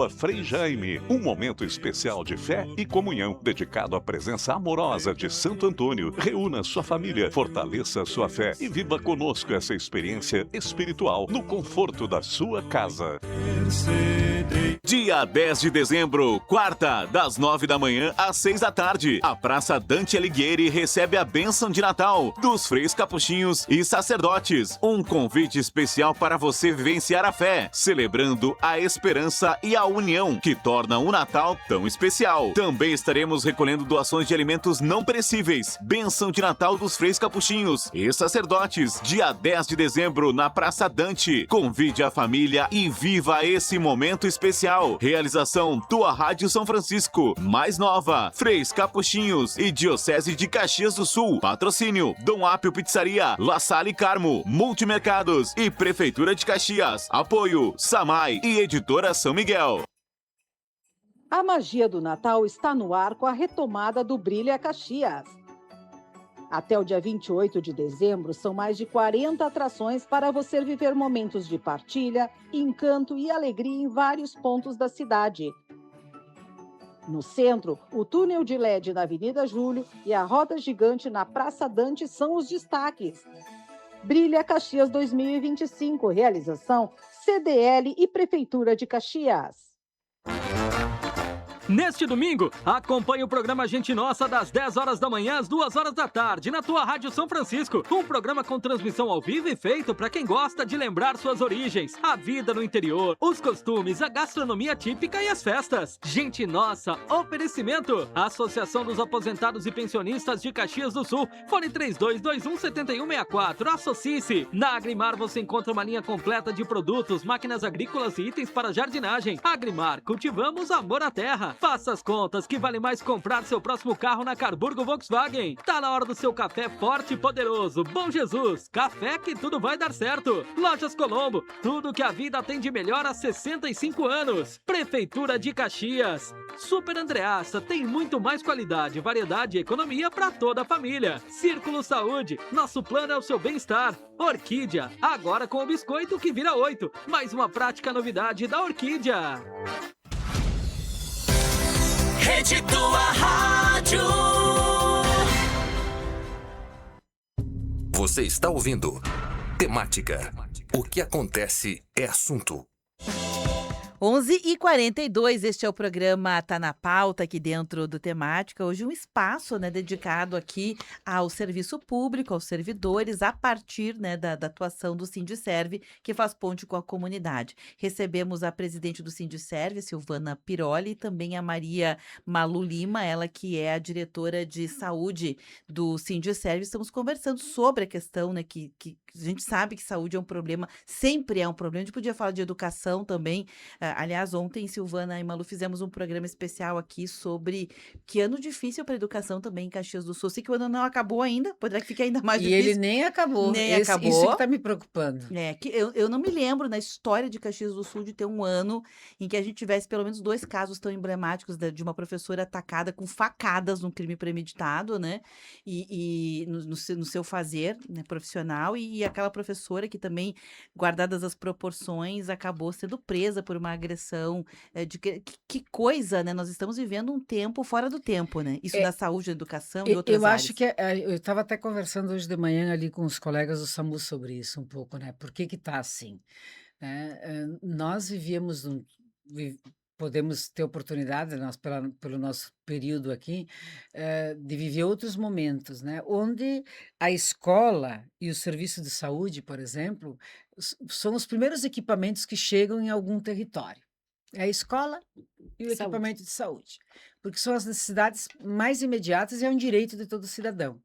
@Frei Jaime. Um momento especial de fé e comunhão, dedicado à presença amorosa de Santo Antônio. Reúna sua família, fortaleça sua fé e viva conosco essa experiência espiritual no conforto da sua casa. Dia 10 de dezembro, quarta, das 9 da manhã às 6 da tarde. A Praça Dante Alighieri recebe a bênção de Natal dos freis capuchinhos e sacerdotes. Um convite especial para você vivenciar a fé, celebrando a esperança e a união que torna o Natal tão especial. Também estaremos recolhendo doações de alimentos não perecíveis. Bênção de Natal dos freis capuchinhos e sacerdotes. Dia 10 de dezembro, na Praça Dante. Convide a família e viva esse momento especial. Realização Tua Rádio São Francisco, mais nova, Freis Capuchinhos e Diocese de Caxias do Sul. Patrocínio Dom Apio Pizzaria, La Salle Carmo, Multimercados e Prefeitura de Caxias. Apoio Samai e Editora São Miguel. A magia do Natal está no ar com a retomada do Brilha Caxias. Até o dia 28 de dezembro, são mais de 40 atrações para você viver momentos de partilha, encanto e alegria em vários pontos da cidade. No centro, o túnel de LED na Avenida Júlio e a roda gigante na Praça Dante são os destaques. Brilha Caxias 2025, realização CDL e Prefeitura de Caxias. Neste domingo, acompanhe o programa Gente Nossa das 10 horas da manhã às 2 horas da tarde na tua Rádio São Francisco. Um programa com transmissão ao vivo e feito para quem gosta de lembrar suas origens, a vida no interior, os costumes, a gastronomia típica e as festas. Gente Nossa, oferecimento. Associação dos Aposentados e Pensionistas de Caxias do Sul. Fone 32217164. Associe-se. Na Agrimar você encontra uma linha completa de produtos, máquinas agrícolas e itens para jardinagem. Agrimar, cultivamos amor à terra. Faça as contas, que vale mais comprar seu próximo carro na Carburgo Volkswagen. Tá na hora do seu café forte e poderoso. Bom Jesus, café que tudo vai dar certo. Lojas Colombo, tudo que a vida tem de melhor há 65 anos. Prefeitura de Caxias. Super Andreassa, tem muito mais qualidade, variedade e economia para toda a família. Círculo Saúde, nosso plano é o seu bem-estar. Orquídea, agora com o biscoito que vira 8. Mais uma prática novidade da Orquídea. Rede Tua Rádio. Você está ouvindo Temática. O que acontece é assunto. 11h42, este é o programa Tá na Pauta, aqui dentro do Temática. Hoje um espaço, né, dedicado aqui ao serviço público, aos servidores, a partir, né, da atuação do Sindiserve, que faz ponte com a comunidade. Recebemos a presidente do Sindiserve, Silvana Piroli, e também a Maria Malu Lima, ela que é a diretora de saúde do Sindiserve. Estamos conversando sobre a questão, né, que a gente sabe que saúde é um problema, sempre é um problema. A gente podia falar de educação também. Aliás, ontem, Silvana e Malu, fizemos um programa especial aqui sobre que ano difícil para a educação também em Caxias do Sul. Sei que o ano não acabou ainda, poderá que fique ainda mais E difícil. ele nem acabou. Nem Isso acabou. que está me preocupando. Que eu não me lembro na história de Caxias do Sul de ter um ano em que a gente tivesse pelo menos 2 casos tão emblemáticos de uma professora atacada com facadas num crime premeditado, né? E no seu fazer, né, profissional, e aquela professora que também, guardadas as proporções, acabou sendo presa por uma agressão. Que coisa, né? Nós estamos vivendo um tempo fora do tempo, né? Isso da saúde, da educação e outras Eu acho áreas. que eu estava até conversando hoje de manhã ali com os colegas do SAMU sobre isso um pouco, né? Por que está assim? Né? Nós vivíamos podemos ter oportunidade, nós pelo nosso período aqui, de viver outros momentos, né? Onde a escola e o serviço de saúde, por exemplo, são os primeiros equipamentos que chegam em algum território. É a escola e o Saúde. equipamento de saúde, porque são as necessidades mais imediatas e é um direito de todo cidadão.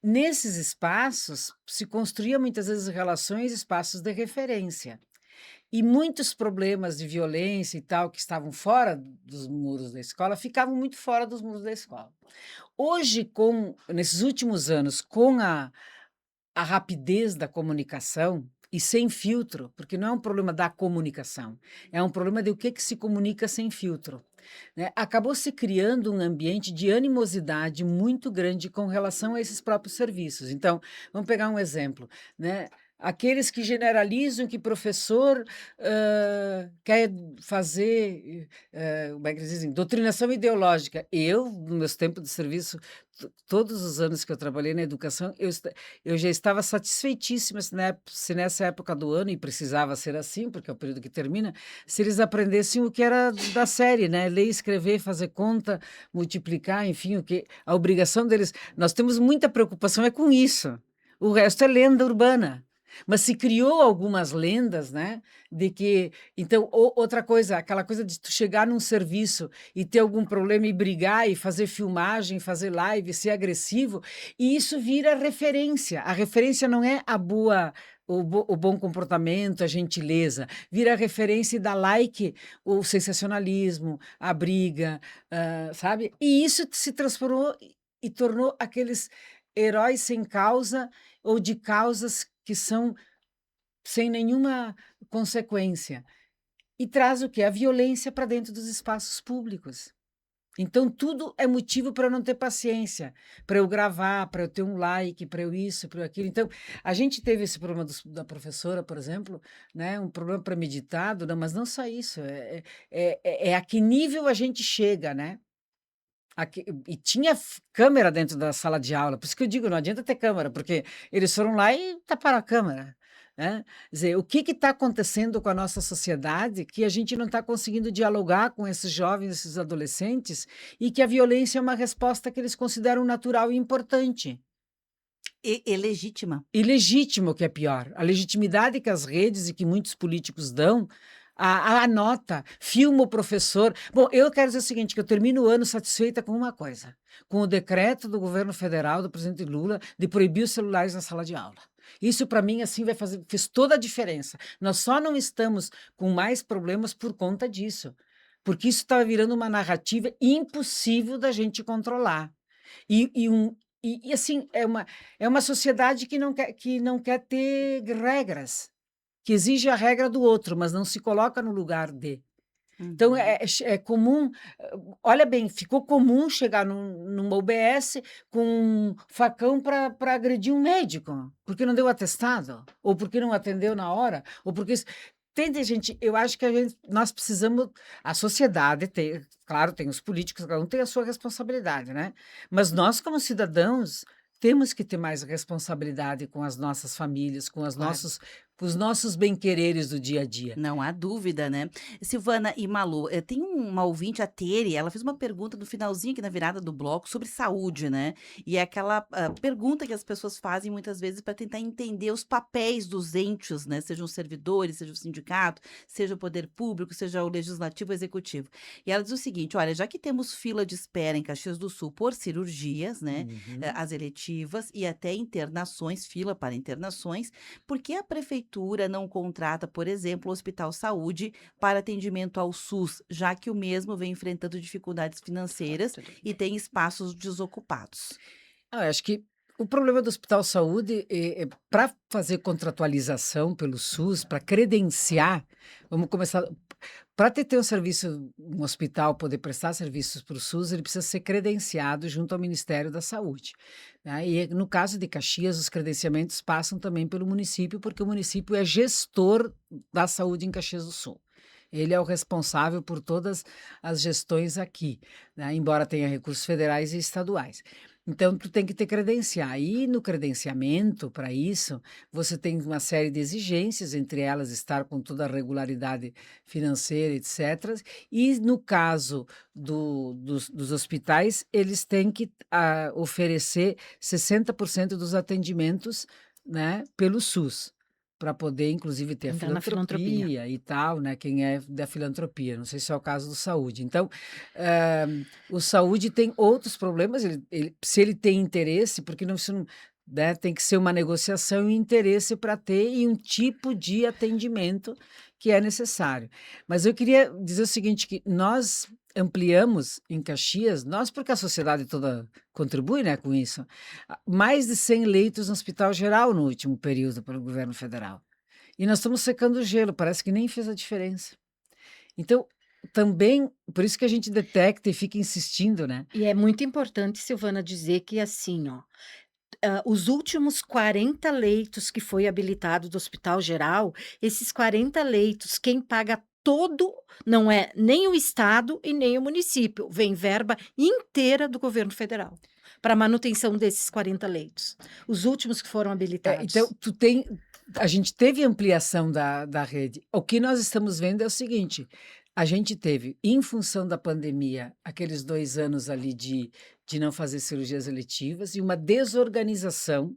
Nesses espaços se construía muitas vezes relações, espaços de referência. E muitos problemas de violência e tal que estavam fora dos muros da escola ficavam muito fora dos muros da escola. Hoje, nesses últimos anos, com a rapidez da comunicação e sem filtro, porque não é um problema da comunicação, é um problema de o que se comunica sem filtro, né? Acabou se criando um ambiente de animosidade muito grande com relação a esses próprios serviços. Então, vamos pegar um exemplo, né? Aqueles que generalizam que professor quer fazer, como é que eles dizem, doutrinação ideológica. Eu, nos meus tempos de serviço, todos os anos que eu trabalhei na educação, eu já estava satisfeitíssima se nessa época do ano, e precisava ser assim, porque é o período que termina, se eles aprendessem o que era da série, né? Ler, escrever, fazer conta, multiplicar, enfim, a obrigação deles. Nós temos muita preocupação com isso. O resto é lenda urbana. Mas se criou algumas lendas, né, de que... Então, outra coisa, aquela coisa de tu chegar num serviço e ter algum problema e brigar e fazer filmagem, fazer live, ser agressivo, e isso vira referência. A referência não é o bom comportamento, a gentileza, vira referência e dá like o sensacionalismo, a briga, sabe? E isso se transformou e tornou aqueles heróis sem causa ou de causas que são sem nenhuma consequência. E traz o quê? A violência para dentro dos espaços públicos. Então, tudo é motivo para eu não ter paciência, para eu gravar, para eu ter um like, para eu isso, para eu aquilo. Então, a gente teve esse problema da professora, por exemplo, né? Um problema premeditado, mas não só isso. A que nível a gente chega, né? E tinha câmera dentro da sala de aula, por isso que eu digo, não adianta ter câmera, porque eles foram lá e taparam a câmera, né? Quer dizer, o que está acontecendo com a nossa sociedade que a gente não está conseguindo dialogar com esses jovens, esses adolescentes, e que a violência é uma resposta que eles consideram natural e importante. E legítima. E legítimo, que é pior. A legitimidade que as redes e que muitos políticos dão, a nota, filma o professor. Bom, eu quero dizer o seguinte, que eu termino o ano satisfeita com uma coisa, com o decreto do governo federal, do presidente Lula, de proibir os celulares na sala de aula. Isso, para mim, assim, fez toda a diferença. Nós só não estamos com mais problemas por conta disso. porque isso estava virando uma narrativa impossível da gente controlar. E assim, é uma sociedade que não quer ter regras, que exige a regra do outro, mas não se coloca no lugar de. Então, Uhum. é comum, olha bem, ficou comum chegar numa UBS com um facão para agredir um médico, porque não deu atestado, ou porque não atendeu na hora, ou porque... Entende, gente? Eu acho que nós precisamos... A sociedade tem... Claro, tem os políticos, cada um tem a sua responsabilidade, né? Mas nós, como cidadãos, temos que ter mais responsabilidade com as nossas famílias, com Claro. com os nossos bem-quereres do dia a dia. Não há dúvida, né. Silvana e Malu, tem uma ouvinte, a Tere, ela fez uma pergunta no finalzinho aqui na virada do bloco sobre saúde, né, e é aquela, pergunta que as pessoas fazem muitas vezes para tentar entender os papéis dos entes, né, sejam os servidores, seja o sindicato, seja o poder público, seja o legislativo, o executivo. E ela diz o seguinte: "Olha, já que temos fila de espera em Caxias do Sul por cirurgias, né, as eletivas e até internações, fila para internações, por que a prefeitura não contrata, por exemplo, o Hospital Saúde para atendimento ao SUS, já que o mesmo vem enfrentando dificuldades financeiras e tem espaços desocupados?" Eu acho que o problema do Hospital Saúde para fazer contratualização pelo SUS, para credenciar, vamos começar. Para ter um serviço, um hospital poder prestar serviços para o SUS, ele precisa ser credenciado junto ao Ministério da Saúde, né? E no caso de Caxias, os credenciamentos passam também pelo município, porque o município é gestor da saúde em Caxias do Sul. Ele é o responsável por todas as gestões aqui, né? Embora tenha recursos federais e estaduais. Então, tu tem que ter credenciar. E no credenciamento, para isso, você tem uma série de exigências, entre elas estar com toda a regularidade financeira, etc. E no caso dos hospitais, eles têm que oferecer 60% dos atendimentos, né, pelo SUS, para poder, inclusive, ter a Entrar na filantropia. filantropia e tal, né? Quem é da filantropia, não sei se é o caso do saúde. Então, o saúde tem outros problemas, se ele tem interesse, porque não, isso não, né, tem que ser uma negociação e interesse para ter e um tipo de atendimento que é necessário. Mas eu queria dizer o seguinte, que nós ampliamos em Caxias, nós porque a sociedade toda contribui, né, com isso, mais de 100 leitos no Hospital Geral no último período pelo governo federal. E nós estamos secando o gelo, parece que nem fez a diferença. Então, também, por isso que a gente detecta e fica insistindo, né? E é muito importante, Silvana, dizer que assim, ó, os últimos 40 leitos que foi habilitado do Hospital Geral, esses 40 leitos, quem paga todo não é nem o estado e nem o município, vem verba inteira do governo federal para manutenção desses 40 leitos. Os últimos que foram habilitados. Então, a gente teve ampliação da rede. O que nós estamos vendo é o seguinte: a gente teve, em função da pandemia, aqueles 2 anos ali de não fazer cirurgias eletivas e uma desorganização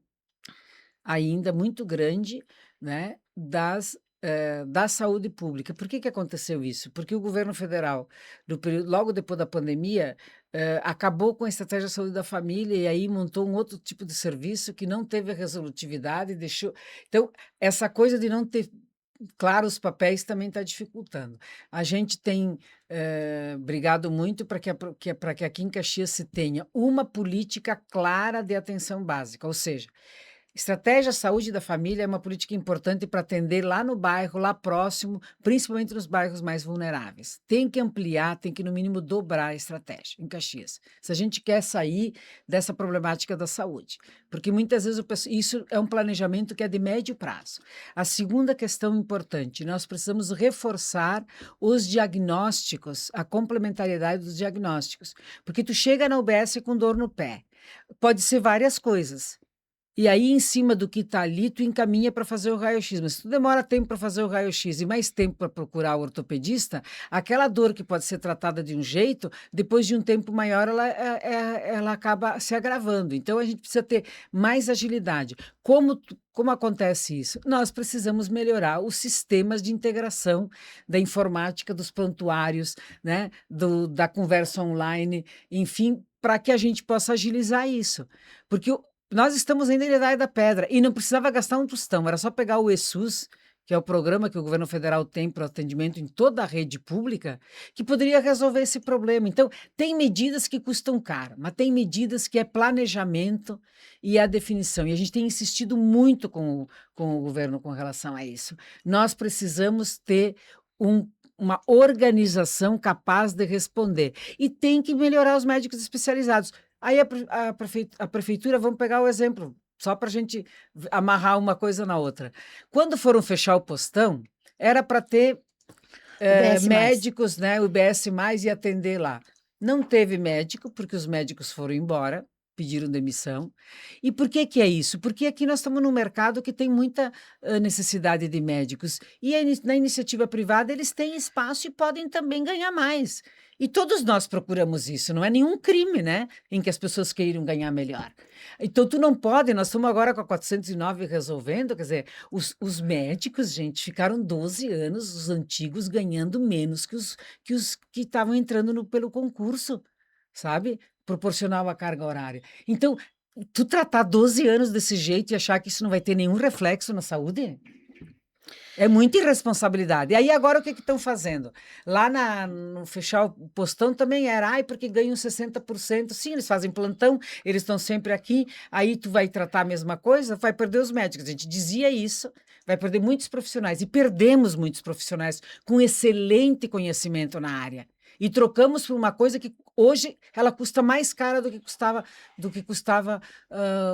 ainda muito grande, né, da saúde pública. Por que aconteceu isso? Porque o governo federal, logo depois da pandemia, acabou com a estratégia de saúde da família e aí montou um outro tipo de serviço que não teve a resolutividade, deixou. Então, essa coisa de não ter claro os papéis também está dificultando. A gente tem brigado muito para que aqui em Caxias se tenha uma política clara de atenção básica, ou seja, estratégia saúde da família é uma política importante para atender lá no bairro, lá próximo, principalmente nos bairros mais vulneráveis. Tem que ampliar, tem que, no mínimo, dobrar a estratégia em Caxias, se a gente quer sair dessa problemática da saúde. Porque muitas vezes isso é um planejamento que é de médio prazo. A segunda questão importante, nós precisamos reforçar os diagnósticos, a complementariedade dos diagnósticos. Porque tu chega na UBS com dor no pé. Pode ser várias coisas. E aí, em cima do que está ali, tu encaminha para fazer o raio-x. Mas se tu demora tempo para fazer o raio-x e mais tempo para procurar o ortopedista, aquela dor que pode ser tratada de um jeito, depois de um tempo maior, ela acaba se agravando. Então, a gente precisa ter mais agilidade. Como acontece isso? Nós precisamos melhorar os sistemas de integração da informática, dos prontuários, né, da conversa online, enfim, para que a gente possa agilizar isso. Porque nós estamos ainda na Idade da Pedra e não precisava gastar um tostão, era só pegar o eSUS, que é o programa que o governo federal tem para o atendimento em toda a rede pública, que poderia resolver esse problema. Então, tem medidas que custam caro, mas tem medidas que é planejamento e a definição. E a gente tem insistido muito com o governo com relação a isso. Nós precisamos ter uma organização capaz de responder. E tem que melhorar os médicos especializados. Aí a prefeitura, vamos pegar o exemplo, só para a gente amarrar uma coisa na outra. Quando foram fechar o postão, era para ter médicos, né, o UBS+, e atender lá. Não teve médico, porque os médicos foram embora, pediram demissão. E por que é isso? Porque aqui nós estamos num mercado que tem muita necessidade de médicos. E na iniciativa privada eles têm espaço e podem também ganhar mais. E todos nós procuramos isso, não é nenhum crime, né? Em que as pessoas queiram ganhar melhor. Então, tu não pode, nós estamos agora com a 409 resolvendo, quer dizer, os médicos, gente, ficaram 12 anos, os antigos, ganhando menos que os que estavam entrando pelo concurso, sabe? Proporcional à carga horária. Então, tu tratar 12 anos desse jeito e achar que isso não vai ter nenhum reflexo na saúde? É muita irresponsabilidade. E aí agora o que estão fazendo? Lá no fechar o postão também era, porque ganham 60%. Sim, eles fazem plantão, eles estão sempre aqui, aí tu vai tratar a mesma coisa, vai perder os médicos. A gente dizia isso, vai perder muitos profissionais. E perdemos muitos profissionais com excelente conhecimento na área. E trocamos por uma coisa que hoje ela custa mais cara do que custava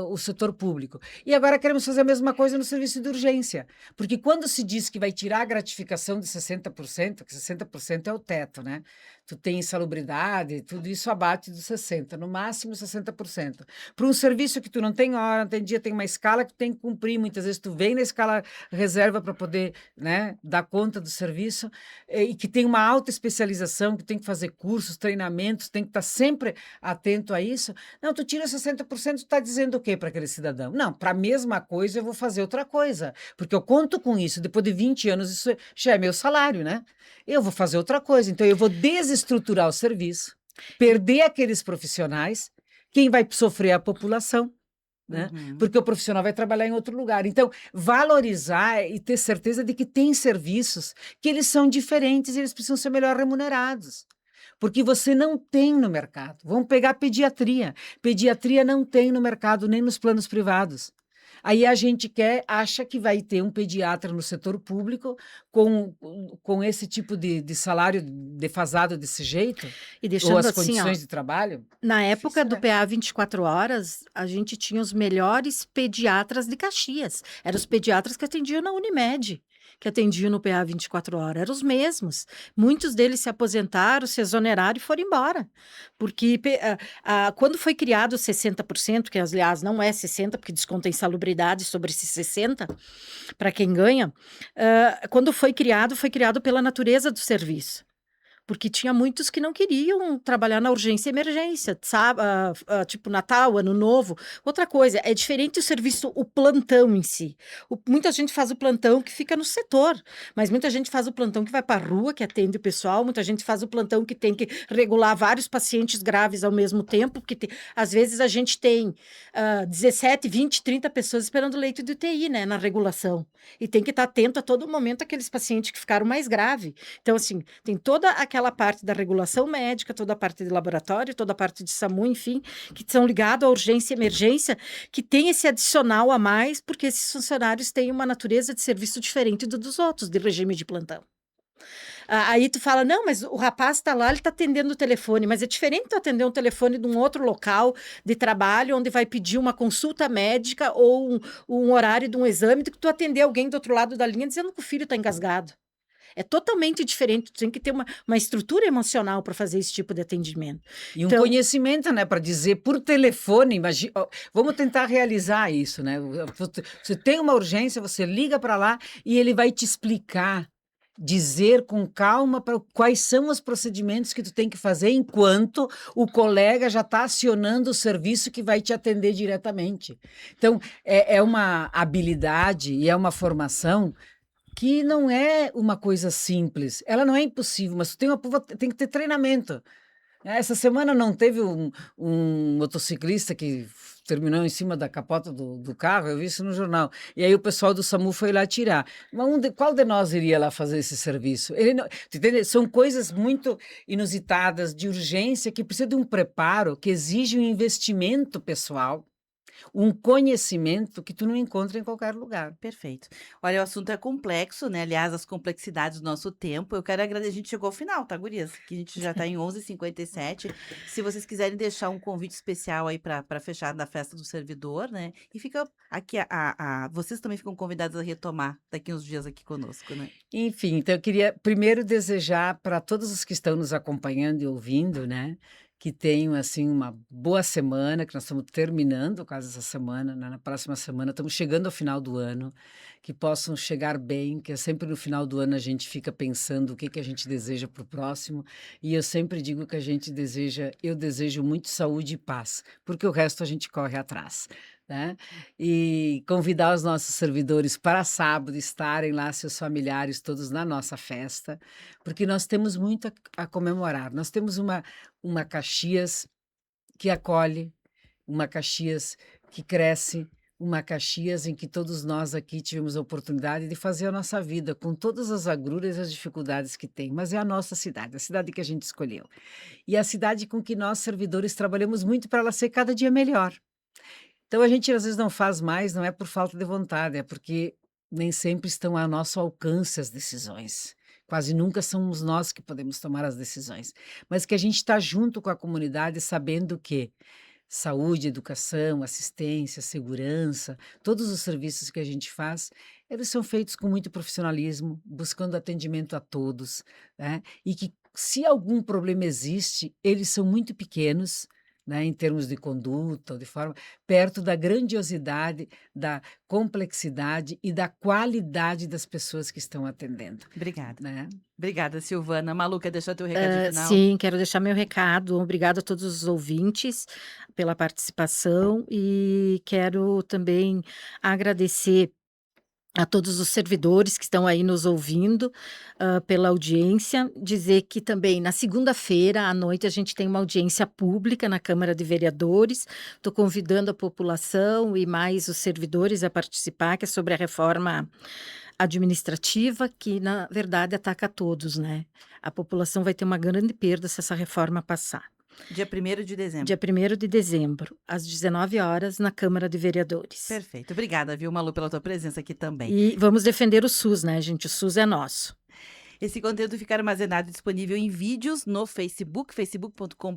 o setor público. E agora queremos fazer a mesma coisa no serviço de urgência. Porque quando se diz que vai tirar a gratificação de 60%, que 60% é o teto, né? Tu tem insalubridade, tudo isso abate dos 60%, no máximo 60%. Para um serviço que tu não tem hora, não tem dia, tem uma escala que tu tem que cumprir. Muitas vezes tu vem na escala reserva para poder, né, dar conta do serviço, e que tem uma alta especialização, que tem que fazer cursos, treinamentos, tem que estar sempre atento a isso. Não, tu tira 60%, tu está dizendo o quê para aquele cidadão? Não, para a mesma coisa eu vou fazer outra coisa, porque eu conto com isso, depois de 20 anos isso já é meu salário, né? Eu vou fazer outra coisa, então eu vou desestruturar o serviço, perder aqueles profissionais, quem vai sofrer é a população, né? Porque o profissional vai trabalhar em outro lugar. Então, valorizar e ter certeza de que tem serviços que eles são diferentes e eles precisam ser melhor remunerados. Porque você não tem no mercado. Vamos pegar pediatria. Pediatria não tem no mercado, nem nos planos privados. Aí a gente acha que vai ter um pediatra no setor público com esse tipo de salário defasado desse jeito? E deixando ou as assim, condições de trabalho? Na época do né? PA 24 horas, a gente tinha os melhores pediatras de Caxias. Eram os pediatras que atendiam na Unimed, que atendiam no PA 24 horas. Eram os mesmos. Muitos deles se aposentaram, se exoneraram e foram embora. Porque quando foi criado o 60%, que aliás não é 60%, porque desconta a insalubridade sobre esses 60%, para quem ganha, quando foi criado pela natureza do serviço. Porque tinha muitos que não queriam trabalhar na urgência e emergência, sabe? Tipo Natal, Ano Novo. Outra coisa, é diferente o serviço, o plantão em si. Muita gente faz o plantão que fica no setor, mas muita gente faz o plantão que vai para a rua, que atende o pessoal, muita gente faz o plantão que tem que regular vários pacientes graves ao mesmo tempo, porque às vezes a gente tem 17, 20, 30 pessoas esperando leito de UTI, né, na regulação. E tem que estar atento a todo momento àqueles pacientes que ficaram mais graves. Então, assim, tem toda aquela parte da regulação médica, toda a parte de laboratório, toda a parte de SAMU, enfim, que são ligados à urgência e emergência, que tem esse adicional a mais, porque esses funcionários têm uma natureza de serviço diferente dos outros, de regime de plantão. Aí tu fala, não, mas o rapaz está lá, ele está atendendo o telefone, mas é diferente tu atender um telefone de um outro local de trabalho, onde vai pedir uma consulta médica ou um horário de um exame, do que tu atender alguém do outro lado da linha dizendo que o filho está engasgado. É totalmente diferente, tu tem que ter uma estrutura emocional para fazer esse tipo de atendimento. E um conhecimento, né, para dizer por telefone, imagina, vamos tentar realizar isso, né? Você tem uma urgência, você liga para lá e ele vai te explicar, dizer com calma quais são os procedimentos que tu tem que fazer enquanto o colega já está acionando o serviço que vai te atender diretamente. Então, é uma habilidade e é uma formação que não é uma coisa simples. Ela não é impossível, mas tu tem que ter treinamento. Essa semana não teve um motociclista que terminou em cima da capota do carro, eu vi isso no jornal. E aí o pessoal do SAMU foi lá tirar. Mas qual de nós iria lá fazer esse serviço? Ele não, tu entende? São coisas muito inusitadas, de urgência, que precisa de um preparo, que exige um investimento pessoal, um conhecimento que tu não encontra em qualquer lugar. Perfeito. Olha, o assunto é complexo, né? Aliás, as complexidades do nosso tempo. Eu quero agradecer. A gente chegou ao final, tá, gurias? Que a gente já tá em 11h57. Se vocês quiserem deixar um convite especial aí para fechar da festa do servidor, né? E fica aqui, vocês também ficam convidados a retomar daqui uns dias aqui conosco, né? Enfim, então eu queria primeiro desejar para todos os que estão nos acompanhando e ouvindo, né, que tenham assim uma boa semana, que nós estamos terminando quase essa semana, né, na próxima semana estamos chegando ao final do ano, que possam chegar bem, que é sempre no final do ano a gente fica pensando o que que a gente deseja para o próximo, e eu sempre digo que eu desejo muito saúde e paz, porque o resto a gente corre atrás. Né? E convidar os nossos servidores para sábado estarem lá, seus familiares todos na nossa festa, porque nós temos muito a comemorar. Nós temos uma Caxias que acolhe, uma Caxias que cresce, uma Caxias em que todos nós aqui tivemos a oportunidade de fazer a nossa vida, com todas as agruras e as dificuldades que tem, mas é a nossa cidade, a cidade que a gente escolheu. E a cidade com que nós, servidores, trabalhamos muito para ela ser cada dia melhor. Então a gente às vezes não faz mais, não é por falta de vontade, é porque nem sempre estão a nosso alcance as decisões. Quase nunca somos nós que podemos tomar as decisões, mas que a gente está junto com a comunidade sabendo que saúde, educação, assistência, segurança, todos os serviços que a gente faz, eles são feitos com muito profissionalismo, buscando atendimento a todos, né? E que se algum problema existe, eles são muito pequenos, né, em termos de conduta ou de forma, perto da grandiosidade, da complexidade e da qualidade das pessoas que estão atendendo. Obrigada. Né? Obrigada, Silvana. Malu, quer deixar teu recado final? Sim, quero deixar meu recado. Obrigada a todos os ouvintes pela participação e quero também agradecer a todos os servidores que estão aí nos ouvindo, pela audiência. Dizer que também na segunda-feira à noite a gente tem uma audiência pública na Câmara de Vereadores. Estou convidando a população e mais os servidores a participar, que é sobre a reforma administrativa, que na verdade ataca a todos, né? A população vai ter uma grande perda se essa reforma passar. Dia 1º de dezembro. Dia 1º de dezembro, às 19 horas, na Câmara de Vereadores. Perfeito. Obrigada, viu, Malu, pela tua presença aqui também. E vamos defender o SUS, né, gente? O SUS é nosso. Esse conteúdo fica armazenado e disponível em vídeos no Facebook, facebook.com/.